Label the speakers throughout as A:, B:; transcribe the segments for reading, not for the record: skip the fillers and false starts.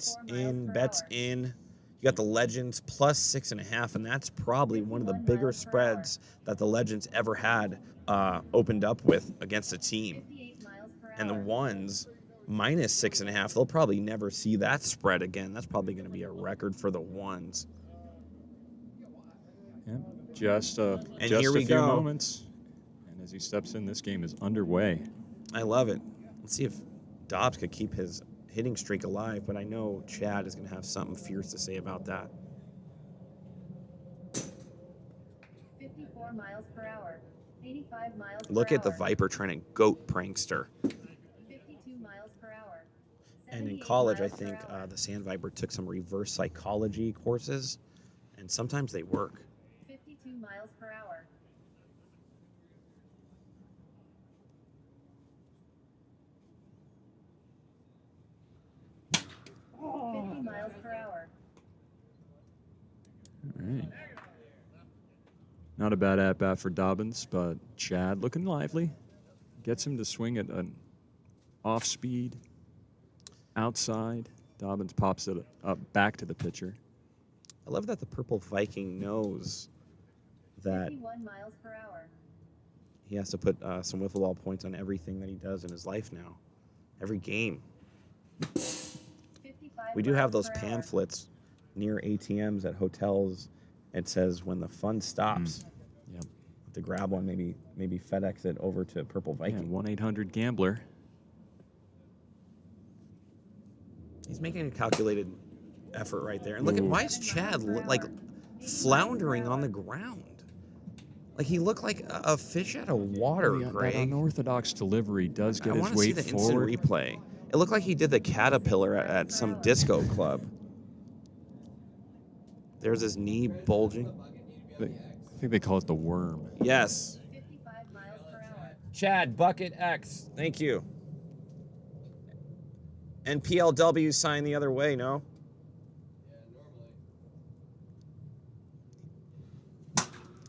A: It's in, bets in. You got the Legends plus 6.5, and that's probably one of the bigger spreads that the Legends ever had opened up with against a team. And the ones minus 6.5, they'll probably never see that spread again. That's probably going to be a record for the ones.
B: Yeah, just a few moments. And as he steps in, this game is underway.
A: I love it. Let's see if Dobbs could keep his hitting streak alive, but I know Chad is going to have something fierce to say about that.
C: 54 miles per hour. 85 miles per
A: Look at the
C: hour.
A: Viper trying to goat prankster.
C: 52 miles per hour.
A: And in college, I think the Sand Viper took some reverse psychology courses, and sometimes they work.
C: 52 miles per hour. Oh. 50 miles per hour.
B: All right. Not a bad at-bat for Dobbins, but Chad looking lively. Gets him to swing at an off-speed, outside. Dobbins pops it up back to the pitcher.
A: I love that the Purple Viking knows that
C: 51 miles per hour.
A: he has to put some wiffle ball points on everything that he does in his life now. Every game. We do have those pamphlets near ATMs at hotels. It says when the fun stops.
B: Yep.
A: To grab one, maybe FedEx it over to Purple Viking.
B: 1-800-GAMBLER.
A: He's making a calculated effort right there. And look at, why is Chad like floundering on the ground? Like he looked like a fish out of water, Greg.
B: That unorthodox delivery does get his weight forward.
A: I want to see the instant replay. It looked like he did the caterpillar at some disco club. There's his knee bulging.
B: I think they call it the worm.
A: Yes.
C: 55 miles per hour.
A: Chad, Bucket X. Thank you. And PLW sign the other way, no?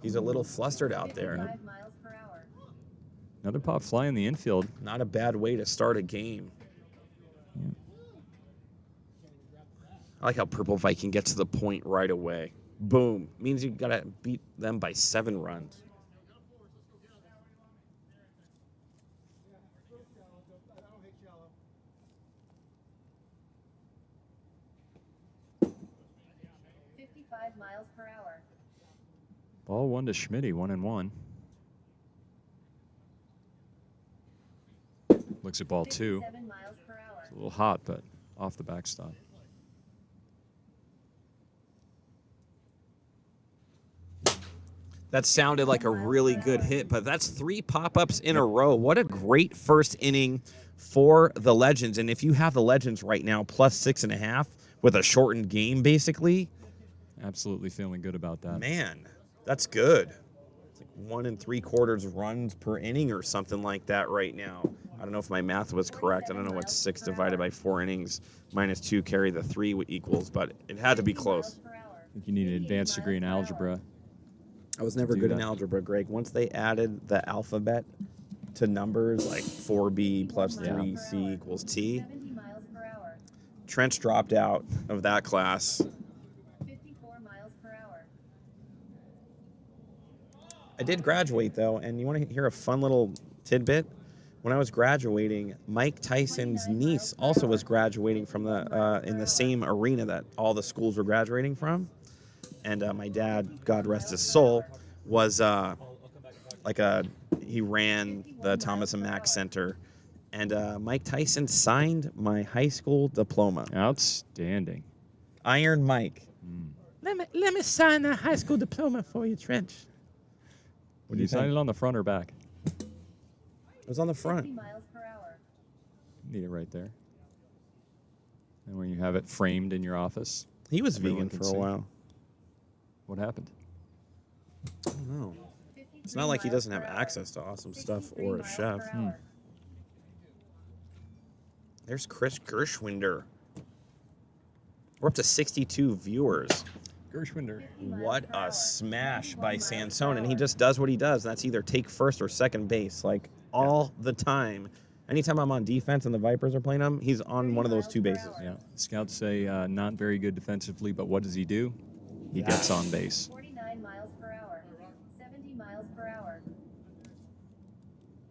A: He's a little flustered out there.
C: 55 miles per hour.
B: Another pop fly in the infield.
A: Not a bad way to start a game.
B: Yeah.
A: I like how Purple Viking gets to the point right away. Boom. Means you got to beat them by 7 runs.
C: Miles per hour.
B: Ball 1 to Schmitty, 1-1. Looks at ball 2.
C: Miles per hour.
B: It's a little hot, but off the backstop.
A: That sounded like a really good hit, but that's 3 pop-ups in a row. What a great first inning for the Legends. And if you have the Legends right now, plus 6.5 with a shortened game, basically.
B: Absolutely feeling good about that.
A: Man, that's good. It's like 1 3/4 runs per inning or something like that right now. I don't know if my math was correct. I don't know what 6 divided by 4 innings minus 2 carry the 3 equals, but it had to be close.
B: I think you need an advanced degree in algebra.
A: I was never good in algebra, Greg. Once they added the alphabet to numbers like 4b plus 3c equals t, Trench dropped out of that class.
C: 54 miles per hour.
A: I did graduate, though, and you want to hear a fun little tidbit? When I was graduating, Mike Tyson's niece also was graduating from in the same arena that all the schools were graduating from. And my dad, God rest his soul, was he ran the Thomas and Mack Center. And Mike Tyson signed my high school diploma.
B: Outstanding.
A: Iron Mike. Let me sign that high school diploma for you, Trench.
B: Did you sign it on the front or back?
A: It was on the front.
C: 50 miles per hour.
B: Need it right there. And when you have it framed in your office.
A: He was vegan for a while.
B: What happened?
A: I don't know. It's not like he doesn't have access to awesome stuff or a chef. There's Chris Gershwinder. We're up to 62 viewers.
B: Gershwinder.
A: What a smash by Sansone. And he just does what he does. That's either take first or second base, like all the time. Anytime I'm on defense and the Vipers are playing him, he's on one of those 2 bases.
B: Yeah. Scouts say not very good defensively, but what does he do? He gets on base.
C: 49 miles per hour. 70 miles per hour.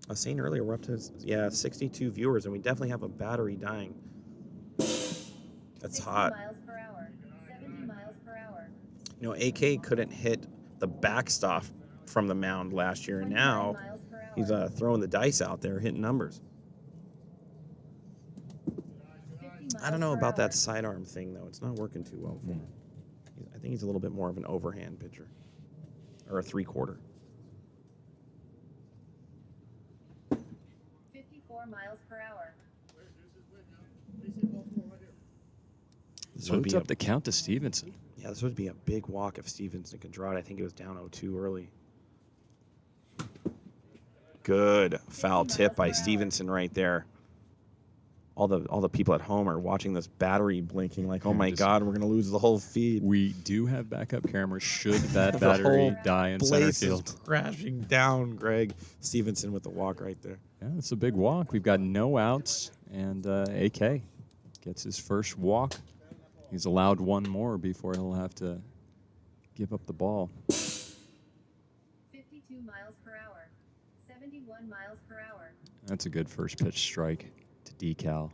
A: I was saying earlier, we're up to 62 viewers, and we definitely have a battery dying. That's
C: 60
A: hot.
C: miles per hour. 70 miles per hour.
A: You know, AK couldn't hit the backstop from the mound last year, and now
C: 29 miles per hour.
A: he's throwing the dice out there, hitting numbers.
C: 50
A: I don't know
C: miles per
A: about that
C: hour.
A: sidearm thing, though. It's not working too well for him. I think he's a little bit more of an overhand pitcher, or a 3/4.
C: 54 miles per hour.
A: This would
B: Loads
A: be
B: up the count to Stevenson.
A: this would be a big walk if Stevenson could draw it. I think it was down 0-2 early. Good foul tip by Stevenson right there. All the people at home are watching this battery blinking like, oh my God, we're gonna lose the whole feed.
B: We do have backup cameras should that
A: The
B: battery
A: whole
B: die in center
A: place
B: field.
A: is crashing down, Greg. Stevenson with the walk right there.
B: Yeah, it's a big walk. We've got no outs, and AK gets his first walk. He's allowed one more before he'll have to give up the ball.
C: 52 miles per hour. 71 miles per hour.
B: That's a good first pitch strike to decal.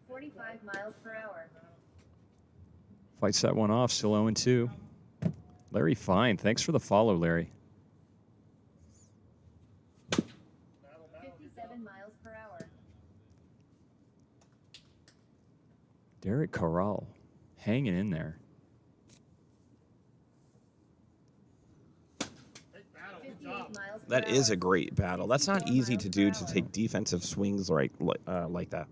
C: $45 miles per hour.
B: Fights that one off, still 0-2. Larry Fine, thanks for the follow, Larry.
C: 57 miles per hour.
B: Derek Corral hanging in there.
C: 58 miles per
A: That
C: hour.
A: is a great battle. That's not easy to do, to take defensive swings like that.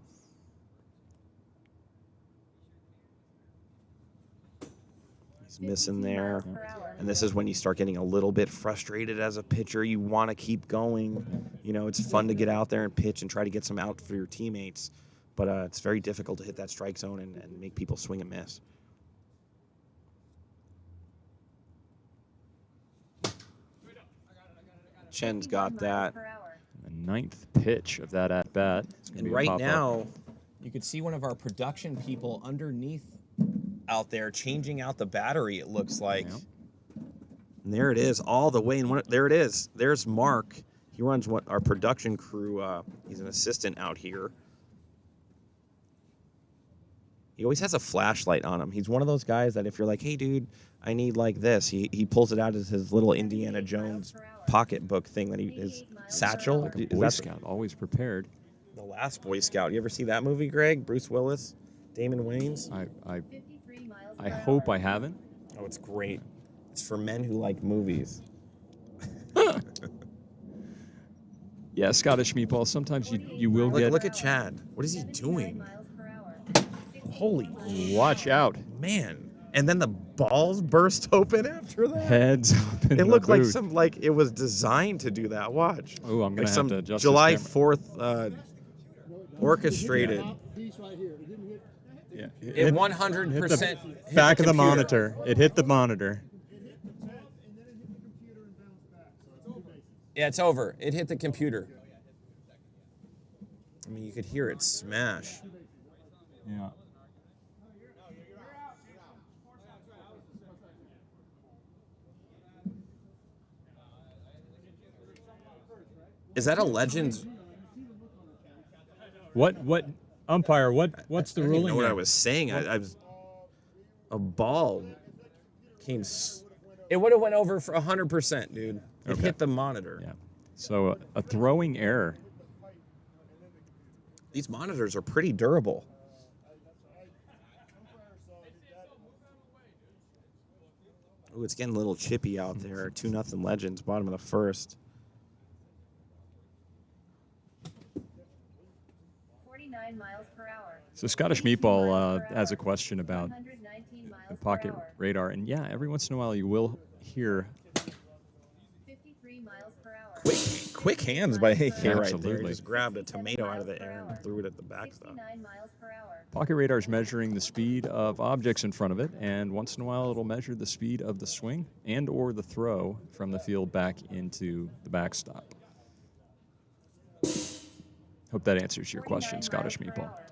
A: He's missing
C: 52
A: there.
C: miles per hour.
A: And this is when you start getting a little bit frustrated as a pitcher. You want to keep going. You know, it's fun to get out there and pitch and try to get some out for your teammates. But it's very difficult to hit that strike zone and make people swing and miss. Chen's
C: 51
A: got
C: miles
A: that.
C: per hour.
B: The ninth pitch of that at-bat.
A: And right now, you could see one of our production people underneath out there changing out the battery, it looks like.
B: Yep.
A: And there it is, all the way. There it is. There's Mark. He runs our production crew. He's an assistant out here. He always has a flashlight on him. He's one of those guys that if you're like, hey, dude, I need like this, he pulls it out as his little Indiana Jones pocketbook thing that his satchel.
B: Like a
A: Is
B: Boy
A: that
B: Scout, always prepared.
A: The Last Boy Scout. You ever see that movie, Greg? Bruce Willis, Damon Wayans.
B: I
C: 53 miles
B: I
C: per
B: hope
C: hour.
B: I haven't.
A: Oh, it's great. It's for men who like movies.
B: Yeah, Scottish meatball. Sometimes you will get.
A: Look at Chad. What is he
C: 79
A: doing?
C: miles per hour.
A: Holy
B: Watch out.
A: man! And then the balls burst open after that.
B: Heads up in
A: It
B: the
A: looked like
B: booth.
A: it was designed to do that. Watch.
B: Oh, I'm gonna
A: Like
B: have
A: some
B: to adjust this
A: July
B: camera.
A: 4th orchestrated.
D: Piece right here. It didn't hit.
B: Yeah,
A: It 100% hit the
B: back of the
A: computer.
B: monitor. It hit the monitor.
D: And then it hit the computer and bounced back. So it's over.
A: Yeah, it's over. It hit the computer. I mean, you could hear it smash.
B: Yeah.
A: Is that a Legends?
B: What umpire? What's the
A: I didn't
B: ruling?
A: even know what
B: there?
A: I was saying. I was a ball came. It would have went over for 100%, dude. It
B: Okay.
A: hit the monitor.
B: Yeah. So a throwing error.
A: These monitors are pretty durable. Ooh, it's getting a little chippy out there. 2-0 Legends, bottom of the first.
C: 49 miles per hour.
B: So Scottish
C: 52
B: Meatball
C: miles per
B: has a
C: hour.
B: question about
C: 119 miles
B: the
C: per
B: pocket
C: hour.
B: radar, and yeah, every once in a while you will hear
C: 53 miles per hour.
A: Quick hands by AK right there.
B: Absolutely.
A: He just grabbed a tomato out of the air and threw it at the backstop.
C: 69 miles per hour.
B: Pocket radar is measuring the speed of objects in front of it, and once in a while it'll measure the speed of the swing and or the throw from the field back into the backstop. Hope that answers your question,
C: 49
B: Scottish
C: miles per
B: Meatball.
C: hour.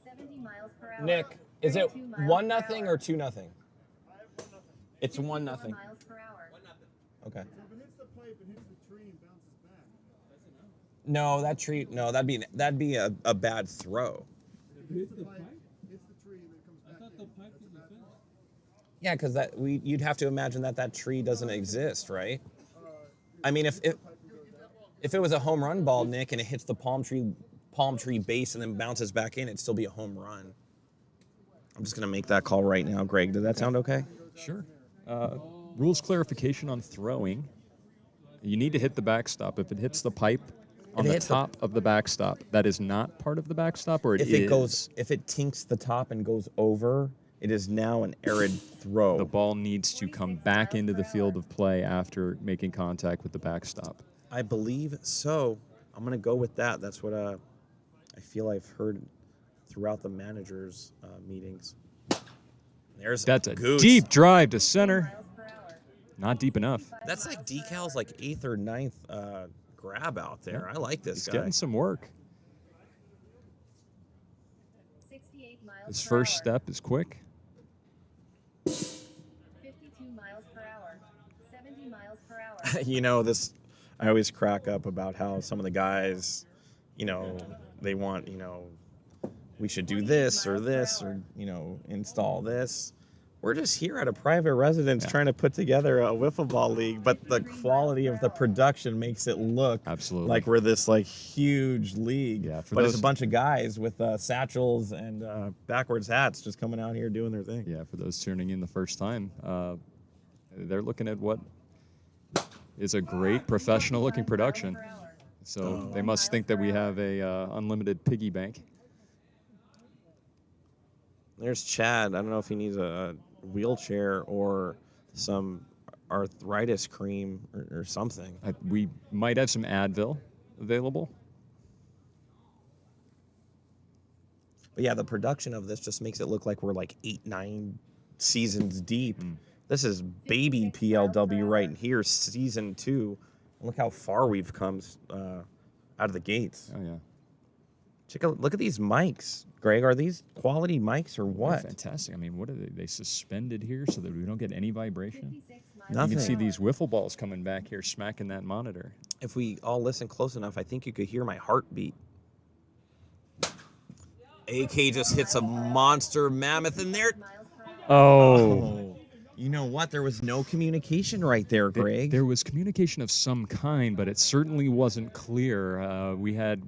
C: 70 miles per hour.
A: Nick, is it
C: 32 miles
A: 1-0
C: per hour.
A: or 2-0? It's 1-0.
C: 54 miles per hour.
A: Okay.
D: So if it hits the pipe, it hits the tree and bounces back.
A: No, that tree. No, that'd be a bad throw.
D: If it hits the pipe, hits the tree, and then comes back. I thought the pipe was a fence.
A: Yeah, because you'd have to imagine that tree doesn't exist, right? I mean, if it was a home run ball, Nick, and it hits the palm tree base and then bounces back in, it'd still be a home run. I'm just gonna make that call right now, Greg. Did that sound okay?
B: Sure. Rules clarification on throwing. You need to hit the backstop. If it hits the pipe on
A: If it
B: the
A: hits the-
B: top of the backstop, that is not part of the backstop, or it is.
A: If it tinks the top and goes over, it is now an arid throw.
B: The ball needs to come back into the field of play after making contact with the backstop.
A: I believe so. I'm gonna go with that. That's what I feel I've heard throughout the managers' meetings. There's
B: That's a
A: goose.
B: deep drive to center.
C: Miles per hour.
B: Not deep enough.
A: That's like Decal's like 8th or 9th grab out there. I like this
B: He's
A: guy.
B: getting some work.
C: 68 miles
B: His
C: per
B: first
C: hour.
B: step is quick.
C: 52 miles per hour. 70 miles per hour.
A: You know, this, I always crack up about how some of the guys, you know, they want, you know, we should do this or, you know, install this. We're just here at a private residence trying to put together a wiffle ball league, but the quality of the production makes it look
B: Absolutely.
A: like we're this like huge league.
B: Yeah, for
A: but it's
B: those-
A: a bunch of guys with satchels and backwards hats just coming out here doing their thing.
B: Yeah, for those tuning in the first time, they're looking at what is a great professional-looking production. So they must think that we have a unlimited piggy bank.
A: There's Chad. I don't know if he needs a wheelchair or some arthritis cream or something.
B: We might have some Advil available.
A: But yeah, the production of this just makes it look like we're like 8-9 seasons deep. This is baby PLW right here, season 2. Look how far we've come out of the gates.
B: Oh, yeah.
A: Look at these mics, Greg. Are these quality mics or
B: They're
A: what?
B: fantastic. I mean, what are they? They suspended here so that we don't get any vibration.
C: 56 miles
A: Nothing.
B: You
C: per
B: can see
C: hour.
B: these wiffle balls coming back here, smacking that monitor.
A: If we all listen close enough, I think you could hear my heartbeat. AK just hits a monster mammoth in there.
C: Miles per hour.
B: Oh.
A: You know what? There was no communication right there, Greg.
B: There was communication of some kind, but it certainly wasn't clear. We heard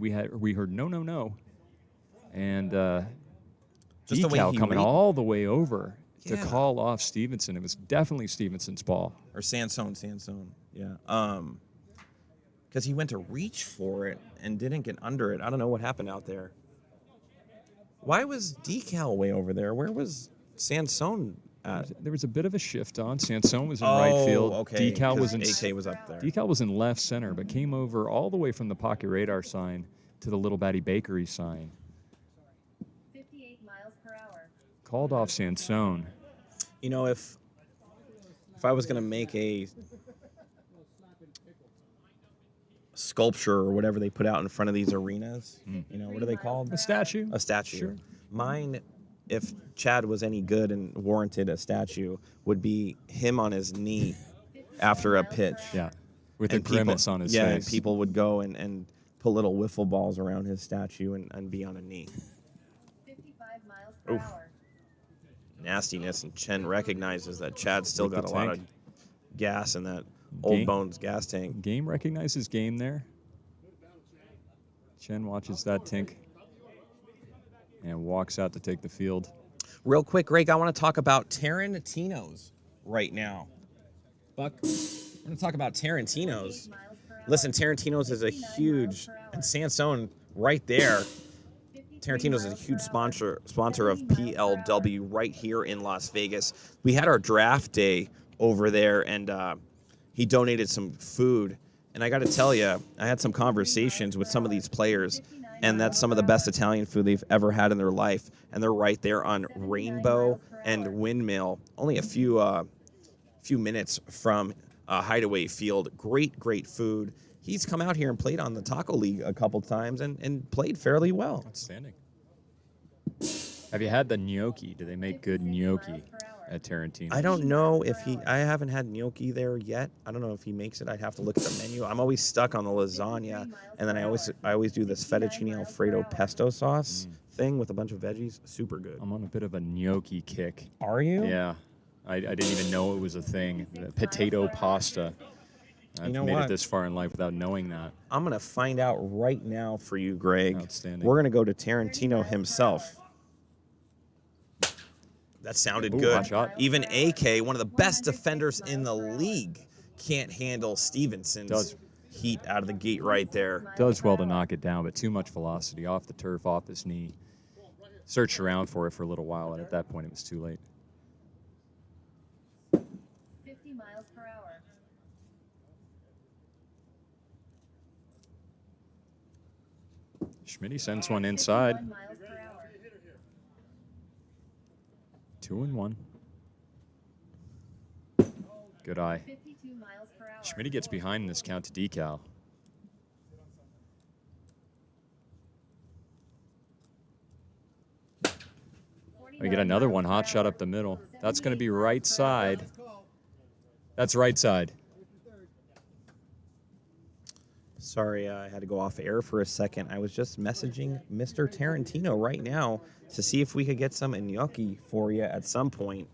B: no, and
A: Just the way
B: Decal
A: he
B: coming
A: read-
B: all the way over to
A: Yeah.
B: call off Stevenson. It was definitely Stevenson's ball.
A: Or Sansone, yeah. Because he went to reach for it and didn't get under it. I don't know what happened out there. Why was Decal way over there? Where was Sansone at?
B: There was a bit of a shift on. Sansone was in right field.
A: Okay.
B: Decal was
A: 'cause
B: in
A: AK was up there.
B: Decal was in left center, but came over all the way from the pocket radar sign to the Little Batty Bakery sign.
C: 58 miles per hour.
B: Called off Sansone.
A: You know, if I was gonna make a sculpture or whatever they put out in front of these arenas, you know, what are they called?
B: A statue.
A: A statue.
B: Sure.
A: Mine, if Chad was any good and warranted a statue, would be him on his knee after a pitch.
B: Yeah. With a
A: And people-
B: grimace on his
A: yeah,
B: face.
A: and people would go and put little wiffle balls around his statue and be on a knee.
C: 55 miles per
A: Oof.
C: hour.
A: Nastiness, and Chen recognizes that Chad's still
B: With the
A: got a lot of
B: tank.
A: gas in that old
B: Game-
A: bones gas tank.
B: Game recognizes game there. Chen watches that tink and walks out to take the field.
A: Real quick, Greg, I want to talk about Tarantino's right now. Buck, we're going to talk about Tarantino's.
C: 58 miles per hour.
A: Listen, Tarantino's is a huge, and Sansone right there.
C: 53
A: Tarantino's is a
C: miles
A: huge
C: per hour.
A: sponsor of PLW right here in Las Vegas. We had our draft day over there, and he donated some food. And I got to tell you, I had some conversations with some of these players, and that's some of the best Italian food they've ever had in their life. And they're right there on Rainbow and Windmill, only a few minutes from Hideaway Field. Great food. He's come out here and played on the Taco League a couple times and played fairly well.
B: Outstanding. Have you had the gnocchi? Do they make good gnocchi at Tarantino?
A: I don't know if I haven't had gnocchi there yet. I don't know if he makes it. I'd have to look at the menu. I'm always stuck on the lasagna, and then I always do this fettuccine Alfredo pesto sauce thing with a bunch of veggies. Super good.
B: I'm on a bit of a gnocchi kick.
A: Are you?
B: Yeah. I didn't even know it was a thing. The potato pasta. I've
A: know
B: made
A: what?
B: it this far in life without knowing that.
A: I'm gonna find out right now for you, Greg.
B: Outstanding.
A: We're gonna go to Tarantino himself. That sounded
B: Ooh,
A: good.
B: hot shot.
A: Even AK, one of the best defenders in the league, can't handle Stevenson's heat out of the gate right there.
B: Does well to knock it down, but too much velocity off the turf, off his knee. Searched around for it for a little while, and at that point it was too late.
C: 50 miles per hour.
B: Schmitty sends one inside.
C: 51 miles per hour.
B: 2-1. Good eye.
C: 52 miles per hour.
B: Schmitty gets behind in this count to decal. We get another one, hot shot up the middle. That's going to be right side. That's right side.
A: Sorry, I had to go off air for a second. I was just messaging Mr. Tarantino right now to see if we could get some gnocchi for you at some point.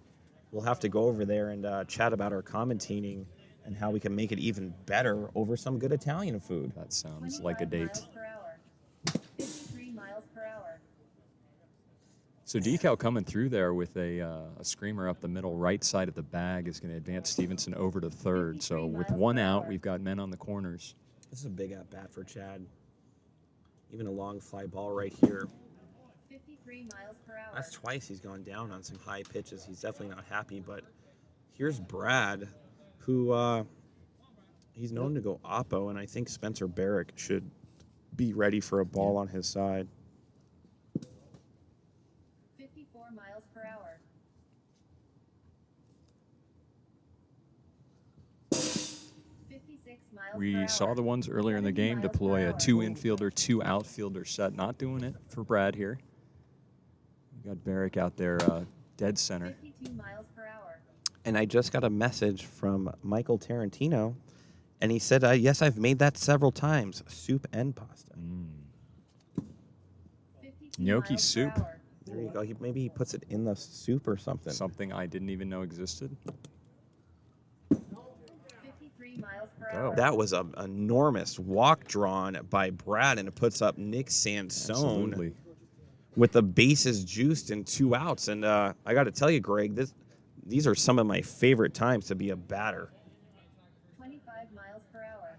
A: We'll have to go over there and chat about our commentating and how we can make it even better over some good Italian food.
B: That sounds like a date.
C: 53 miles per hour.
B: So decal coming through there with a screamer up the middle, right side of the bag is going to advance Stevenson over to third. So with one out, we've got men on the corners.
A: This is a big at-bat for Chad. Even a long fly ball right here.
C: 53 miles per hour.
A: That's twice he's gone down on some high pitches. He's definitely not happy, but here's Brad, who he's known to go oppo, and I think Spencer Barrick should be ready for a ball on his side.
C: 54 miles per hour. 56 miles per
B: We
C: hour.
B: saw the ones earlier in the game deploy a 2 infielder, 2 outfielder set. Not doing it for Brad here. We got Barrick out there dead center.
C: 52 miles per hour.
A: And I just got a message from Michael Tarantino, and he said, yes, I've made that several times, soup and pasta.
C: 52
B: Gnocchi
C: miles per
B: soup.
C: hour.
A: There you go. Maybe he puts it in the soup or something.
B: Something I didn't even know existed.
C: 53 miles per
B: Go.
C: hour.
A: That was an enormous walk drawn by Brad, and it puts up Nick Sansone
B: Absolutely.
A: with the bases juiced and 2 outs. And I got to tell you, Greg, these are some of my favorite times to be a batter.
C: 25 miles per hour.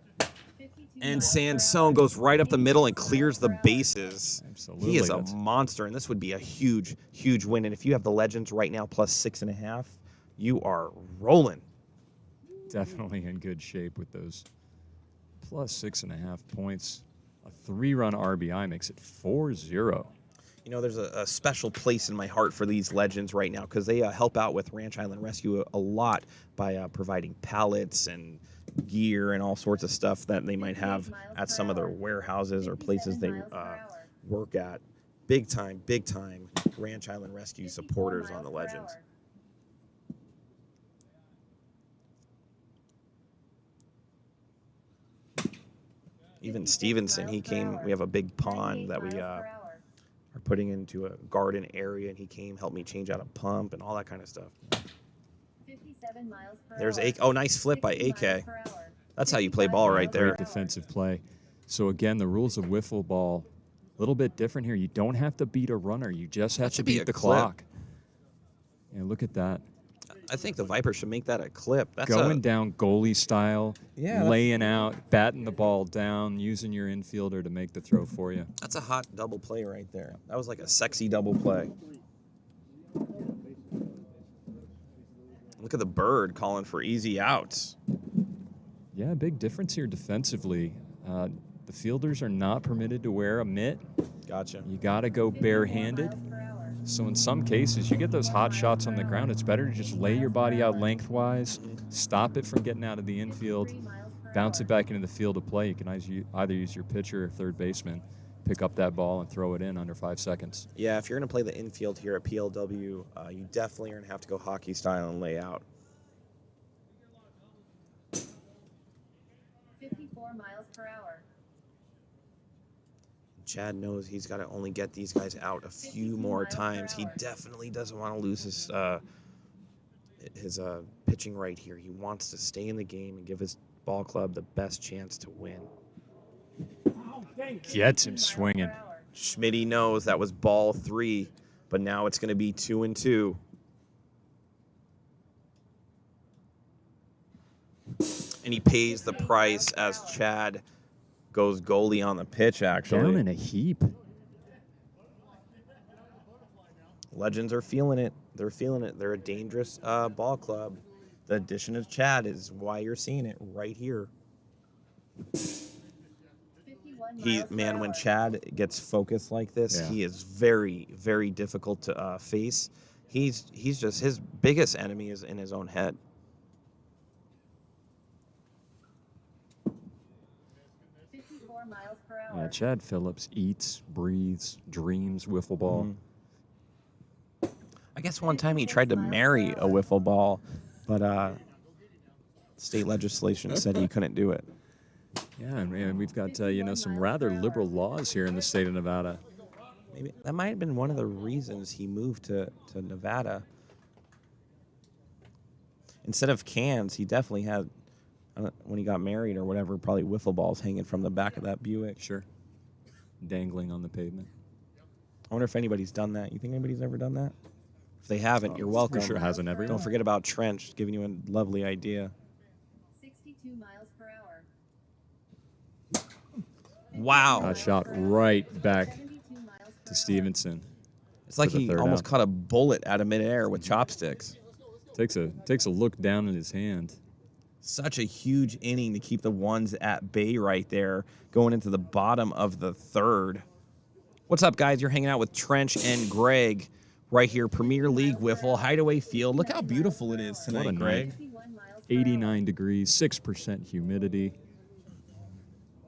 C: 52
A: And
C: miles per
A: Sansone
C: hour.
A: goes right up the middle and clears the bases.
B: Absolutely.
A: He is a
B: That's
A: monster, and this would be a huge win. And if you have the Legends right now plus 6.5, you are rolling.
B: definitely in good shape with those plus 6.5 points. A 3-run RBI makes it 4-0.
A: You know, there's a special place in my heart for these Legends right now because they help out with Ranch Island Rescue a lot by providing pallets and gear and all sorts of stuff that they might have at some of their warehouses or places they work at. Big time Ranch Island Rescue supporters on the Legends. Even Stevenson, he came, we have a big pond that we are putting into a garden area, and he came, helped me change out a pump and all that kind of stuff.
C: 57 miles per
A: There's
C: hour.
A: Oh, nice flip by
C: 60 miles
A: AK.
C: per hour.
A: That's how you play ball right there.
B: Great defensive play. So again, the rules of wiffle ball, a little bit different here. You don't have to beat a runner. You just have to
A: should be
B: beat
A: a
B: the
A: clip.
B: clock. Yeah, look at that.
A: I think the Vipers should make that a clip. That's
B: Going down goalie style,
A: Yeah, that's-
B: laying out, batting the ball down, using your infielder to make the throw for you.
A: That's a hot double play right there. That was like a sexy double play. Look at the bird calling for easy outs.
B: Yeah, big difference here defensively. The fielders are not permitted to wear a mitt.
A: Gotcha.
B: You got to go
C: 51
B: barehanded.
C: miles per hour.
B: So in some cases, you get those hot shots on the ground. It's better to just lay your body out lengthwise, stop it from getting out of the infield,
C: 53 miles per
B: bounce
C: hour.
B: it back into the field of play. You can either use your pitcher or third baseman, pick up that ball and throw it in under 5 seconds.
A: Yeah, if you're going to play the infield here at PLW, you definitely are going to have to go hockey style and lay out.
C: 54 miles per hour.
A: Chad knows he's got to only get these guys out a few more times. He definitely doesn't want to lose his pitching right here. He wants to stay in the game and give his ball club the best chance to win.
B: Gets him swinging.
A: Schmitty knows that was ball 3, but now it's going to be 2-2. And he pays the price as Chad goes goalie on the pitch, actually.
B: Down in a heap.
A: Legends are feeling it. They're feeling it. They're a dangerous ball club. The addition of Chad is why you're seeing it right here.
C: 51 miles per
A: When
C: hour.
A: Chad gets focused like this,
B: Yeah.
A: he is very, very difficult to face. He's just, his biggest enemy is in his own head.
C: Miles per hour.
B: Yeah, Chad Phillips eats, breathes, dreams wiffle ball.
A: I guess one time he tried to marry a wiffle ball, but state legislation said he couldn't do it.
B: Yeah, and we've got some rather liberal laws here in the state of Nevada.
A: Maybe that might have been one of the reasons he moved to Nevada. Instead of cans, he definitely had, when he got married or whatever, probably wiffle balls hanging from the back of that Buick.
B: Sure. Dangling on the pavement.
A: I wonder if anybody's done that. You think anybody's ever done that? If they haven't, you're welcome.
B: For sure hasn't everyone.
A: Don't forget about Trench giving you a lovely idea.
C: 62 miles per hour.
A: Wow.
B: Got shot right back
C: 72 miles per
B: to Stevenson.
A: It's like
B: for the
A: he
B: third
A: almost
B: out.
A: caught a bullet out of midair with chopsticks.
B: Takes a look down in his hand.
A: Such a huge inning to keep the ones at bay right there, going into the bottom of the third. What's up, guys? You're hanging out with Trench and Greg right here, Premier League Wiffle, Hideaway Field. Look how beautiful it is tonight,
B: What a
A: Greg.
B: night.
C: 51 miles per hour.
B: 89 degrees, 6% humidity.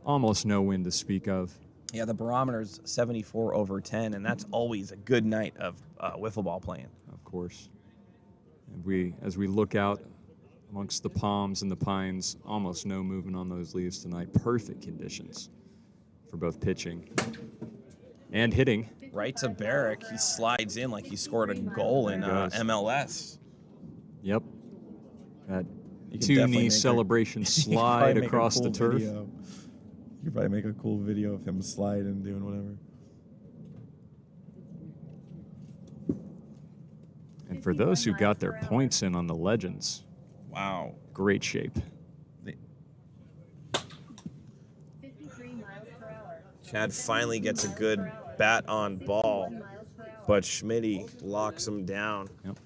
B: Almost no wind to speak of.
A: Yeah, the barometer's 74/10, and that's always a good night of wiffle ball playing.
B: Of course. And as we look out amongst the palms and the pines, almost no movement on those leaves tonight. Perfect conditions for both pitching and hitting.
A: Right to Barrick, he slides in like he scored a goal in
B: There he goes.
A: MLS.
B: Yep. That
A: You can
B: two
A: definitely
B: knee
A: make a-
B: celebration
A: You could probably
B: slide
A: make a
B: across
A: cool
B: the turf.
A: video. You could probably make a cool video of him sliding and doing whatever.
B: And for those who got their points in on the Legends,
A: Wow.
B: great shape.
C: 53 miles per hour.
A: Chad finally gets a good bat on ball,
C: 51 miles per hour.
A: but Schmitty locks him down.
B: Yep.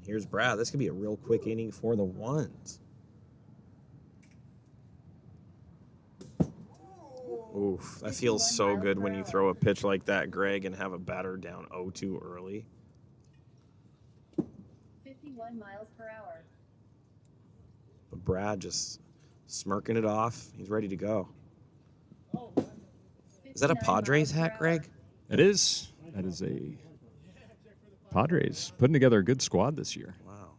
A: Here's Brad. This could be a real quick inning for the ones. Oof, that feels so good when you throw a pitch like that, Greg, and have a batter down 0-2 early.
C: 51 miles per hour.
A: But Brad just smirking it off. He's ready to go. Is that a
C: 59
A: Padres
C: miles per
A: hat,
C: hour.
A: Greg?
B: It is. That is a Padres putting together a good squad this year.
A: Wow.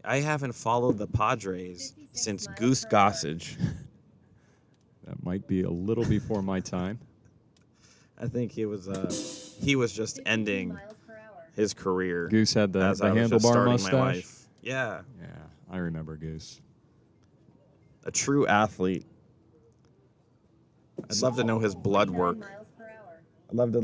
A: I haven't followed the Padres since Goose Gossage.
B: That might be a little before my time.
A: I think he was just
C: 52
A: ending
C: miles per hour.
A: his career
B: Goose had the
A: as I was just
B: handlebar
A: starting
B: mustache.
A: my life. Yeah,
B: Yeah, I remember Goose.
A: a true athlete. I'd love to know his blood
C: 49
A: work.
C: miles per hour.
A: I'd love to.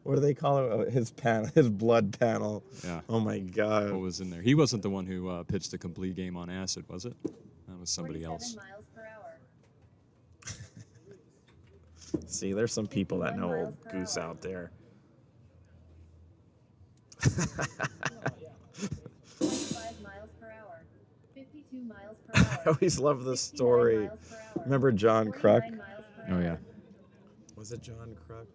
A: What do they call it? His panel, his blood panel.
B: Yeah.
A: Oh my
B: What
A: God.
B: was in there? He wasn't the one who pitched the complete game on acid, was it? That was somebody
C: 47
B: else.
C: miles per hour.
A: See, there's some people that know old Goose out there.
C: 25 miles per hour. 52 miles per hour.
A: I always love this
C: 69
A: story.
C: miles per hour.
A: Remember John
C: 49
A: Kruk?
C: miles per
B: Oh,
C: hour.
B: yeah.
A: Was it John Kruk?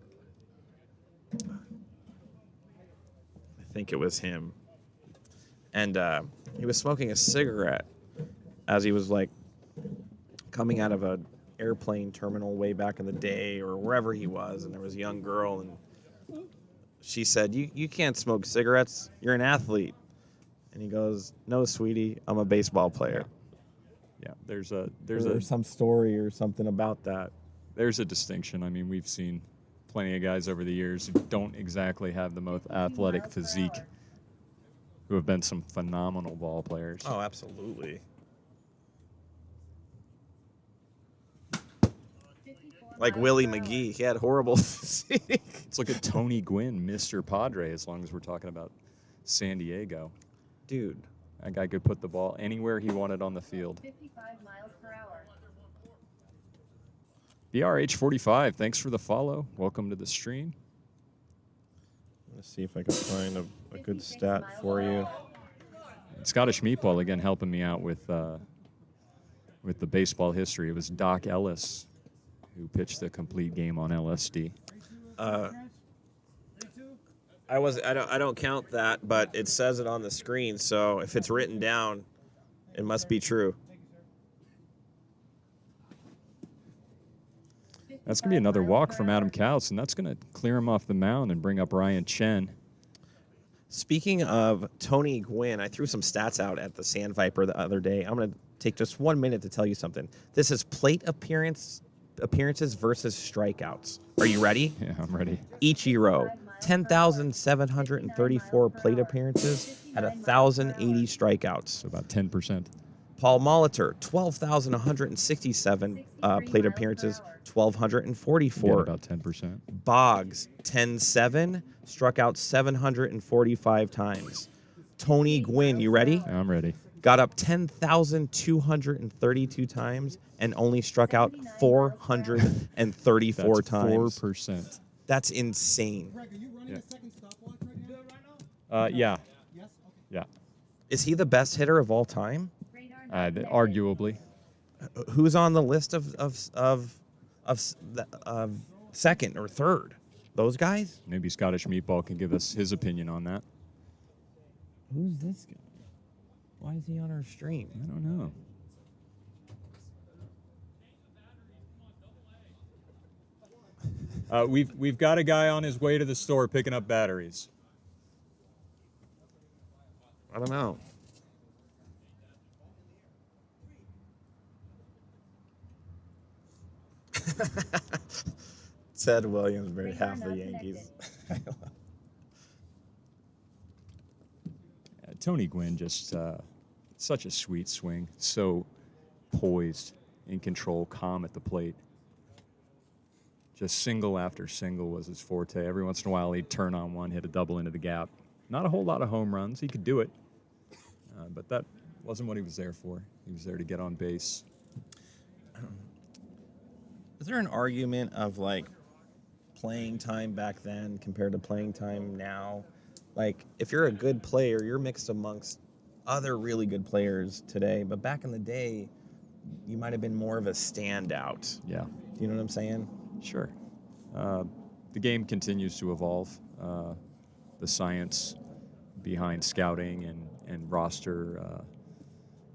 A: I think it was him. And he was smoking a cigarette as he was like coming out of a airplane terminal way back in the day or wherever he was, and there was a young girl, and she said, you can't smoke cigarettes, you're an athlete. And he goes, no, sweetie, I'm a baseball player.
B: Yeah,
A: There's some story or something about that.
B: there's a distinction. I mean, we've seen plenty of guys over the years who don't exactly have the most
C: 52
B: athletic
C: miles per
B: physique,
C: hour.
B: who have been some phenomenal ball players.
A: Oh, absolutely.
C: 54
A: Like
C: miles
A: Willie
C: per hour.
A: McGee, he had horrible physique.
B: Let's look at Tony Gwynn, Mr. Padre, as long as we're talking about San Diego.
A: Dude,
B: That guy could put the ball anywhere he wanted on the field.
C: 55 miles per hour.
B: BRH45, thanks for the follow. Welcome to the stream.
A: let's see if I can find a good stat for you.
B: And Scottish Meatball, again, helping me out with the baseball history. It was Doc Ellis who pitched the complete game on LSD.
A: I don't count that, but it says it on the screen, so if it's written down, it must be true.
B: That's going to be another walk from Adam Couts, and that's going to clear him off the mound and bring up Ryan Chen.
A: Speaking of Tony Gwynn, I threw some stats out at the Sand Viper the other day. I'm going to take just 1 minute to tell you something. This is plate appearances versus strikeouts. Are you ready?
B: Yeah, I'm ready.
A: Ichiro, 10,734 plate appearances, had 1,080 strikeouts.
B: So about 10%.
A: Paul Molitor, 12,167 plate appearances,
B: Again,
A: 1,244.
B: about 10%.
A: Boggs, 10-7, struck out 745 times. Tony Gwynn, you ready?
B: Yeah, I'm ready.
A: Got up 10,232 times and only struck out 434
B: That's
A: times.
B: 4%.
A: That's insane.
D: Greg, are you running
B: Yeah.
D: a second stopwatch right now?
B: Yeah.
D: Yes? Okay.
B: Yeah.
A: Is he the best hitter of all time?
C: Radar not detected.
B: Arguably.
A: Who's on the list of second or third? Those guys?
B: Maybe Scottish Meatball can give us his opinion on that.
A: Who's this guy? Why is he on our stream?
B: I don't know. We've got a guy on his way to the store picking up batteries.
A: I don't know. Ted Williams married half the Yankees.
B: Tony Gwynn, just such a sweet swing. So poised, in control, calm at the plate. Just single after single was his forte. Every once in a while, he'd turn on one, hit a double into the gap. Not a whole lot of home runs. He could do it. But that wasn't what he was there for. He was there to get on base.
A: Is there an argument of like playing time back then compared to playing time now? Like, if you're a good player, you're mixed amongst other really good players today. But back in the day, you might have been more of a standout.
B: Yeah.
A: Do you know what I'm saying?
B: Sure. The game continues to evolve. The science behind scouting and roster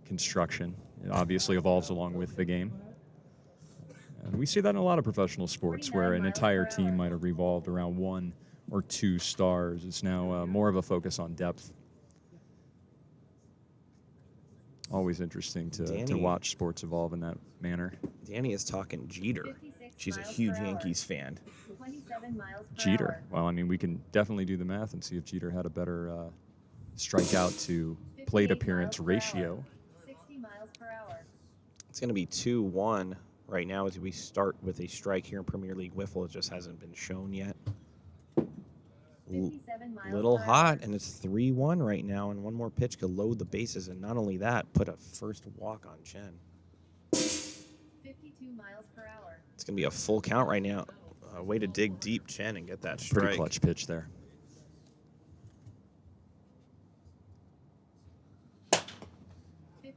B: construction, it obviously evolves along with the game. And we see that in a lot of professional sports where an entire team might have revolved around one or two stars. It's now more of a focus on depth. Always interesting to
A: Danny.
B: watch sports evolve in that manner.
A: Danny is talking Jeter.
C: 56
A: She's a
C: miles
A: huge
C: per hour.
A: Yankees fan.
C: 27 miles per
B: Jeter.
C: hour.
B: Well, I mean, we can definitely do the math and see if Jeter had a better strikeout to plate
C: 58
B: appearance
C: miles per hour.
B: ratio.
C: 60 miles per hour.
A: It's going to be 2-1 right now as we start with a strike here in Premier League Wiffle. It just hasn't been shown yet.
C: 57 miles
A: Little
C: per
A: hot,
C: hour.
A: and it's 3-1 right now, and one more pitch could load the bases, and not only that, put a first walk on Chen.
C: 52 miles per hour.
A: It's going to be a full count right now. Way to dig deep, Chen, and get that strike.
B: Pretty clutch pitch there.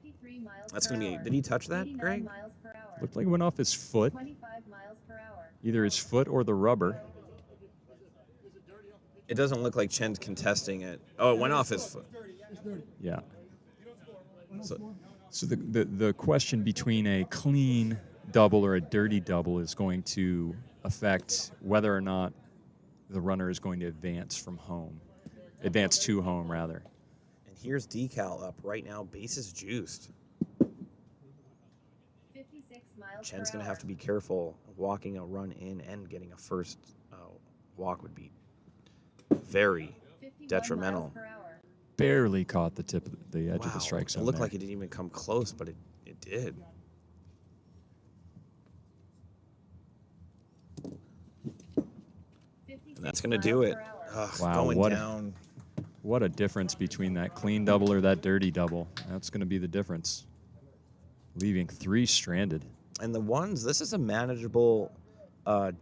C: 53 miles
A: That's
C: per
A: going to be...
C: hour.
A: Did he touch that,
C: 89
A: Greg?
C: miles per hour.
B: Looked like it went off his foot,
C: 25 miles per hour.
B: either his foot or the rubber.
A: It doesn't look like Chen's contesting it. Oh, it went off his foot.
B: Yeah.
A: So,
B: So the question between a clean double or a dirty double is going to affect whether or not the runner is going to advance from home. Advance to home, rather.
A: and here's decal up right now. Bases juiced.
C: 56 miles
A: Chen's
C: per
A: going to
C: hour.
A: have to be careful. Walking a run in and getting a first walk would be very
C: 51
A: detrimental.
C: miles per hour.
B: Barely caught the tip, the edge of
A: Wow.
B: the strike
A: It
B: zone.
A: looked
B: there.
A: like it didn't even come close, but it did. And that's going to do it. Ugh,
B: Wow,
A: going
B: what a-
A: down.
B: What a difference between that clean double or that dirty double. That's going to be the difference. Leaving 3 stranded.
A: And the ones, this is a manageable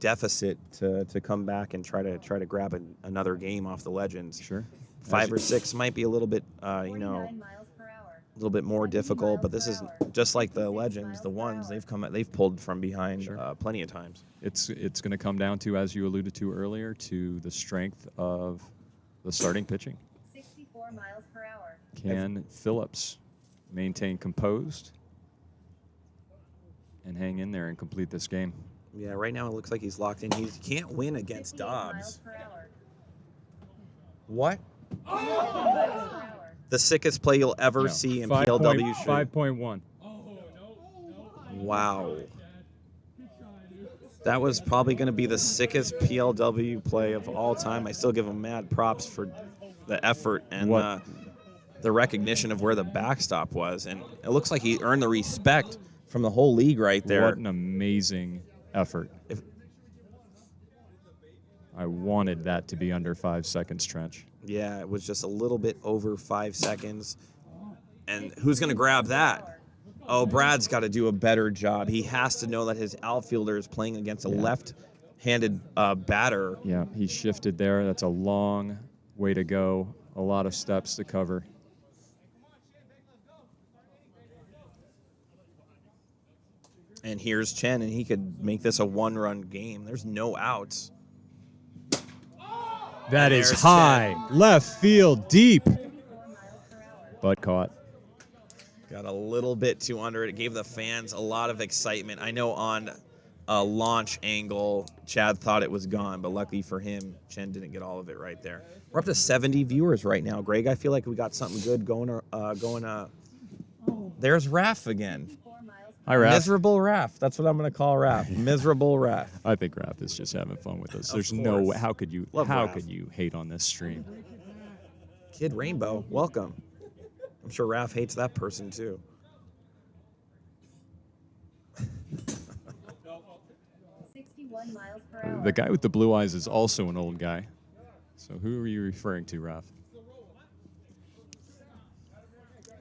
A: deficit to come back and try to grab another game off the Legends.
B: Sure.
A: 5 or 6 might be a little bit, a
C: 49 miles per hour.
A: little bit more
C: 70
A: difficult. But
C: miles
A: this
C: per
A: is
C: hour.
A: just like the
C: 56
A: Legends.
C: miles
A: The
C: per
A: ones
C: hour.
A: they've pulled from behind
B: Sure.
A: plenty of times.
B: It's going to come down to, as you alluded to earlier, to the strength of the starting pitching.
C: 64 miles per hour.
B: Can Phillips maintain composed and hang in there and complete this game?
A: Yeah, right now it looks like he's locked in. He can't win against
C: 58 miles
A: Dobbs.
C: per hour.
A: What?
C: 57 miles per hour.
A: The sickest play you'll ever
B: No.
A: see in
B: 5
A: PLW.
B: 5.1.
A: Wow. That was probably going to be the sickest PLW play of all time. I still give him mad props for the effort and
B: What?
A: the recognition of where the backstop was. And it looks like he earned the respect from the whole league right there.
B: What an amazing effort.
A: If-
B: I wanted that to be under 5 seconds, Trench.
A: Yeah, it was just a little bit over 5 seconds. And who's going to grab that? Oh, Brad's got to do a better job. He has to know that his outfielder is playing against a
B: Yeah.
A: left-handed batter.
B: Yeah, he shifted there. That's a long way to go. A lot of steps to cover.
A: And here's Chen, and he could make this a one-run game. There's no outs.
B: That
A: And
B: is
A: there's
B: high. Left field deep.
C: 34 miles per hour.
B: But caught.
A: Got a little bit too under it. It gave the fans a lot of excitement. I know on a launch angle, Chad thought it was gone, but luckily for him, Chen didn't get all of it right there. We're up to 70 viewers right now, Greg. I feel like we got something good going. There's Raph again.
C: 54 miles
B: Hi, Raph.
A: Miserable Raph. That's what I'm going to call Raph. Miserable Raph.
B: I think Raph is just having fun with us.
A: Of
B: There's no
A: course.
B: way. How could you?
A: Love
B: how
A: Raph.
B: could you hate on this stream?
A: Kid Rainbow, welcome. I'm sure Raph hates that person too.
C: 61 miles per hour.
B: The guy with the blue eyes is also an old guy. So who are you referring to, Raph?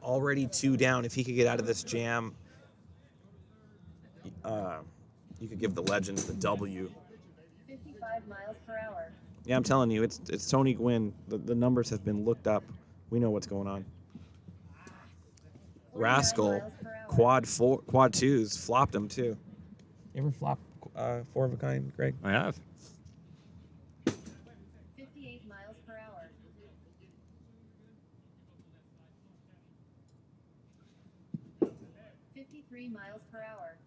A: Already 2 down. If he could get out of this jam, you could give the Legends the W.
C: 55 miles per hour.
A: Yeah, I'm telling you, it's Tony Gwynn. The numbers have been looked up. We know what's going on.
C: 49
A: Rascal,
C: miles per hour.
A: quad twos, flopped him too. You ever flop 4 of a kind, Greg?
B: I have.
C: 58 miles per hour. $53 miles per hour.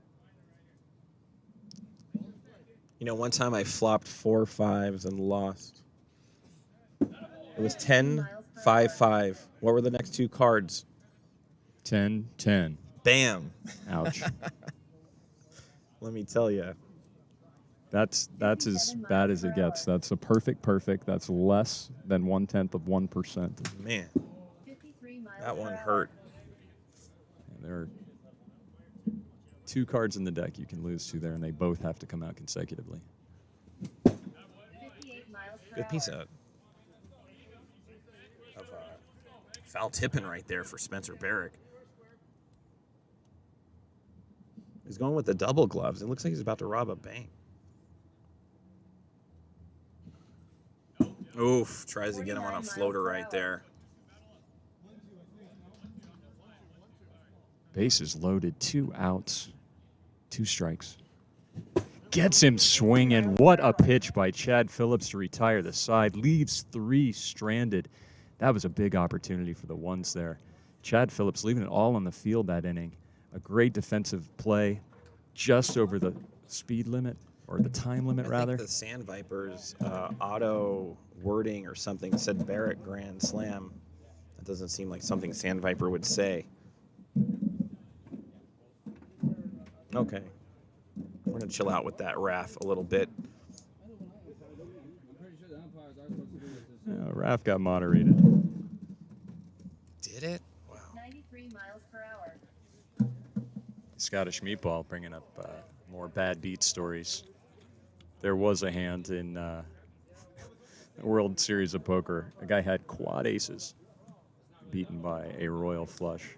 A: You know, one time I flopped 4 5s and lost. It was 10, 5, 5. What were the next 2 cards?
B: 10, 10.
A: Bam.
B: Ouch.
A: Let me tell you.
B: That's as bad as it gets. That's a perfect. That's less than 1/10 of 1%.
A: Man,
C: 53 miles
A: that one
C: per hour.
A: hurt.
B: And there are 2 cards in the deck you can lose to there, and they both have to come out consecutively.
C: 58 miles per
A: Good
C: hour.
A: piece of foul tipping right there for Spencer Barrick. He's going with the double gloves. It looks like he's about to rob a bank. Oof, tries to get him on a floater right there.
B: Bases loaded, 2 outs, 2 strikes. Gets him swinging. What a pitch by Chad Phillips to retire the side. Leaves 3 stranded. That was a big opportunity for the ones there. Chad Phillips leaving it all on the field that inning. A great defensive play just over the speed limit, or the time limit, rather.
A: I think the Sand Vipers auto wording or something said Barrett grand slam. That doesn't seem like something Sand Viper would say. Okay. We're going to chill out with that Raph a little bit.
B: Yeah, Raph got moderated.
A: Did it? Wow.
C: 93 miles per hour.
B: Scottish Meatball bringing up more bad beat stories. There was a hand in the World Series of Poker. A guy had quad aces, beaten by a royal flush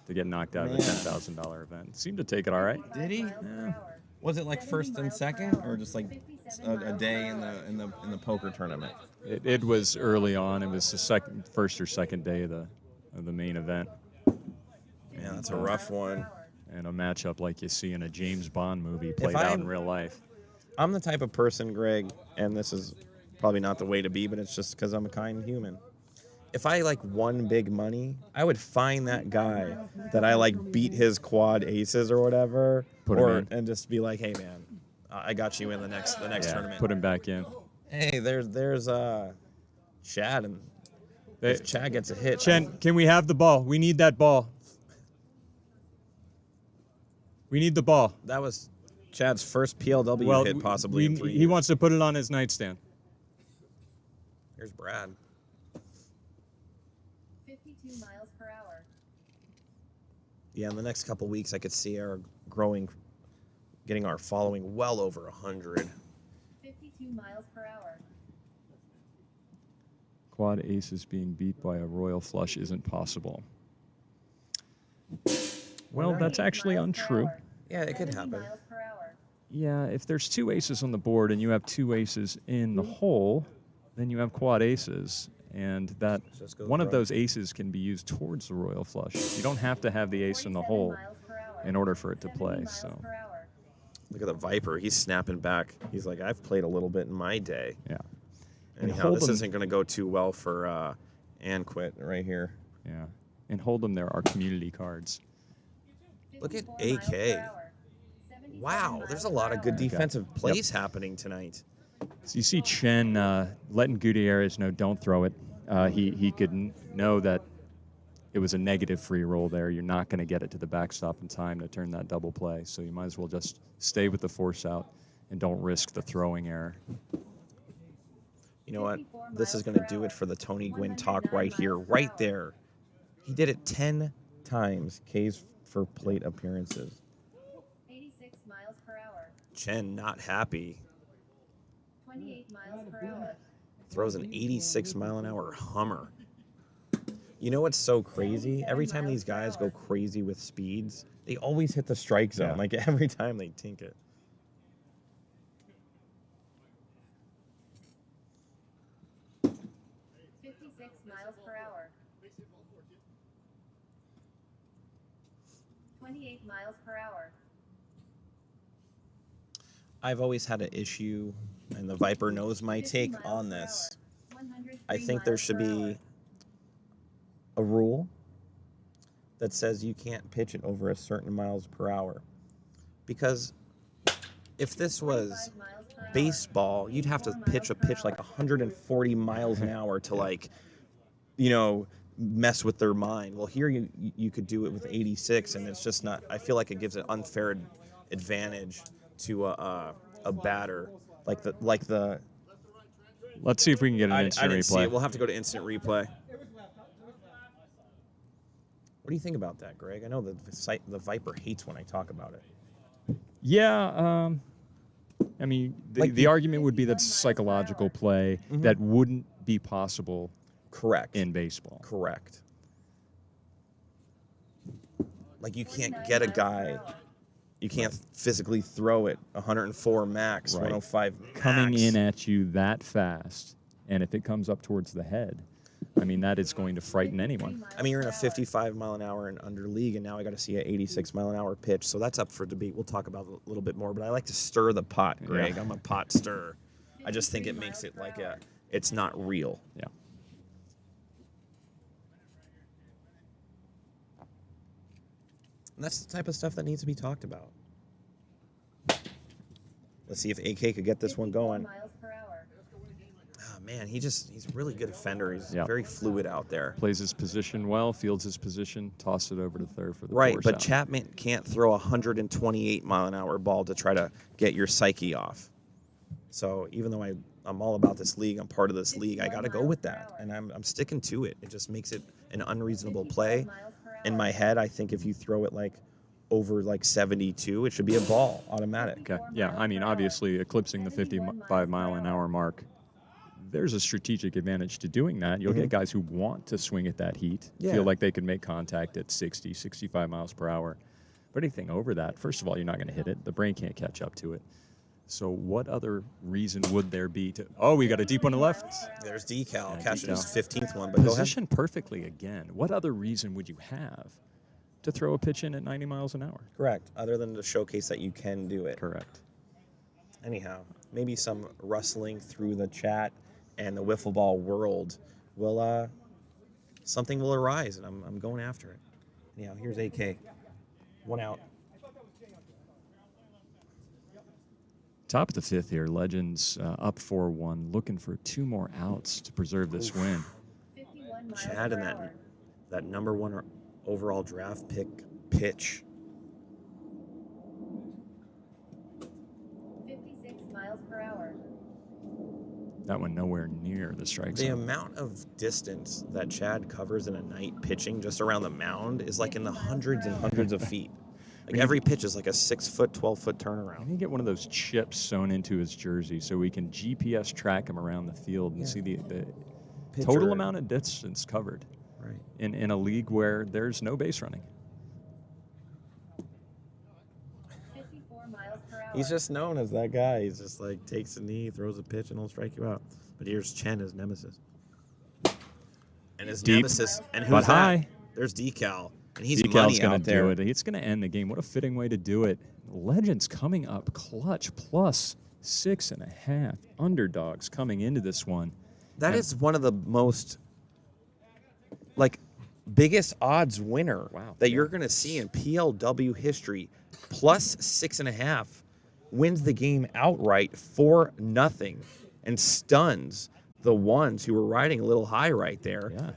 B: to get knocked out of a $10,000 event. Seemed to take it all right.
A: Did he?
B: Yeah.
A: Was it like first and second, or just like a day in the poker tournament?
B: It was early on. It was the first or second day of the main event.
A: Yeah, that's a rough one.
B: And a matchup like you see in a James Bond movie played out in real life.
A: I'm the type of person, Greg, and this is probably not the way to be, but it's just because I'm a kind human. If I like won big money, I would find that guy that I like beat his quad aces or whatever, and just be like, "Hey man, I got you in the next tournament."
B: Put him back in.
A: Hey, there's Chad, and if Chad gets a hit,
B: Chen, can we have the ball? We need that ball. We need the ball.
A: That was Chad's first PLW hit possibly in 3 years.
B: He wants to put it on his nightstand.
A: Here's Brad.
C: 52 miles per hour.
A: Yeah, in the next couple weeks, I could see our getting our following well over 100.
C: 52 miles per hour.
B: Quad aces being beat by a royal flush isn't possible. Well, that's actually untrue.
A: Yeah, it could
C: 70
A: happen.
C: miles per hour.
B: Yeah, if there's 2 aces on the board and you have 2 aces in the hole, then you have quad aces, and that one of those aces can be used towards the royal flush. You don't have to have the ace in the
C: 47
B: hole
C: miles per hour.
B: in order for it to
C: 70
B: play.
C: miles
B: So
C: per hour.
A: Look at the Viper. He's snapping back. He's like, I've played a little bit in my day.
B: yeah,
A: Anyhow, this isn't going to go too well for Anquit right here.
B: yeah. In Hold'em, there are community cards.
A: Look at
C: 54 miles per
A: AK.
C: hour. 77
A: Wow,
C: miles
A: there's a
C: per
A: lot of good
C: hour.
A: defensive plays happening tonight.
B: So you see Chen letting Gutierrez know don't throw it. He could know that it was a negative free roll there. You're not going to get it to the backstop in time to turn that double play. So you might as well just stay with the force out and don't risk the throwing error.
A: You know what? This is going to do it for the Tony Gwynn talk right here, right there. He did it 10 times, K's for plate appearances.
C: 86 miles per hour.
A: Chen not happy.
C: 28 miles per hour.
A: Throws an 86 mile an hour Hummer. You know what's so crazy? Every time these guys go crazy with speeds, they always hit the strike zone.
B: Yeah.
A: Like every time they tink it.
C: Miles per hour. 28 miles per hour.
A: I've always had an issue, and the Viper knows my
C: 50
A: take
C: miles
A: on
C: per
A: this.
C: hour. 103
A: I think there
C: miles
A: should
C: per
A: be
C: hour.
A: a rule that says you can't pitch it over a certain miles per hour. Because if this was
C: 25 miles per hour.
A: baseball, you'd have to pitch a pitch like 140 miles an hour to like, you know, mess with their mind. Well, here you could do it with 86, and it's just not. I feel like it gives an unfair advantage to a batter like the.
B: Let's see if we can get an
A: I
B: instant
A: didn't see
B: replay.
A: it. We'll have to go to instant replay. What do you think about that, Greg? I know the Viper hates when I talk about it.
B: Yeah, I mean, the argument would be that's a psychological play that wouldn't be possible
A: Correct.
B: in baseball.
A: Correct. Like you can't get a guy, you can't physically throw it 104 max,
B: Right.
A: 105 max.
B: Coming in at you that fast, and if it comes up towards the head, I mean, that is going to frighten anyone.
A: I mean, you're in a 55 mile an hour and under league, and now I got to see an 86 mile an hour pitch. So that's up for debate. We'll talk about it a little bit more. But I like to stir the pot, Greg.
B: Yeah.
A: I'm a pot stirrer. I just think it makes it like it's not real.
B: Yeah.
A: And that's the type of stuff that needs to be talked about. Let's see if AK could get this one
C: 54
A: going.
C: miles per hour.
A: Oh, man, he's a really good defender. He's
B: Yeah.
A: very fluid out there.
B: Plays his position well, fields his position, toss it over to third for the
A: Right,
B: force
A: but
B: out.
A: Chapman can't throw a 128 mile an hour ball to try to get your psyche off. So even though I'm all about this league, I'm part of this league, I got to go with that. And I'm sticking to it. It just makes it an unreasonable play.
C: 55 miles per hour.
A: In my head, I think if you throw it like over like 72, it should be a ball, automatic.
B: Okay. Yeah, I mean, obviously, eclipsing the 55 mile an hour mark, there's a strategic advantage to doing that. You'll get guys who want to swing at that heat,
A: Yeah.
B: feel like they can make contact at 60, 65 miles per hour. But anything over that, first of all, you're not going to hit it. The brain can't catch up to it. So what other reason would there be to... Oh, we got a deep one to left.
A: There's decal,
B: Yeah,
A: catching his
B: decal.
A: 15th one, but go ahead.
B: Positioned perfectly again. What other reason would you have to throw a pitch in at 90 miles an hour?
A: Correct, other than to showcase that you can do it.
B: Correct.
A: Anyhow, maybe some rustling through the chat and the wiffle ball world will something will arise, and I'm going after it. Anyhow, here's AK. One out.
B: Top of the fifth here, Legends up 4-1, looking for 2 more outs to preserve this win.
C: 51 miles
A: Chad and
C: per hour.
A: that number 1 overall draft pick pitch.
C: 56 miles per hour.
B: That one nowhere near the strike
A: The
B: zone.
A: amount of distance that Chad covers in a night pitching just around the mound is like in the hundreds and hundreds of feet. Like every pitch is like a 6-foot, 12-foot
B: I
A: turnaround.
B: need to get one of those chips sewn into his jersey so we can GPS track him around the field and
A: Yeah.
B: see the
A: Pitcher-
B: total amount of distance covered
A: Right.
B: in a league where there's no base running.
C: 54 miles per hour.
A: He's just known as that guy. He's just like takes a knee, throws a pitch, and he'll strike you out. But here's Chen, his nemesis. And his
B: Deep,
A: nemesis. And
B: but
A: who's that?
B: high.
A: There's Decal. And he's
B: Decal's
A: money
B: going
A: out
B: to
A: there.
B: do it. It's going to end the game. What a fitting way to do it. Legends coming up clutch plus 6.5. Underdogs coming into this one.
A: That is one of the most, like, biggest odds winner
B: Wow.
A: that you're going to see in PLW history. Plus 6.5 wins the game outright for nothing and stuns the ones who were riding a little high right there.
B: Yeah.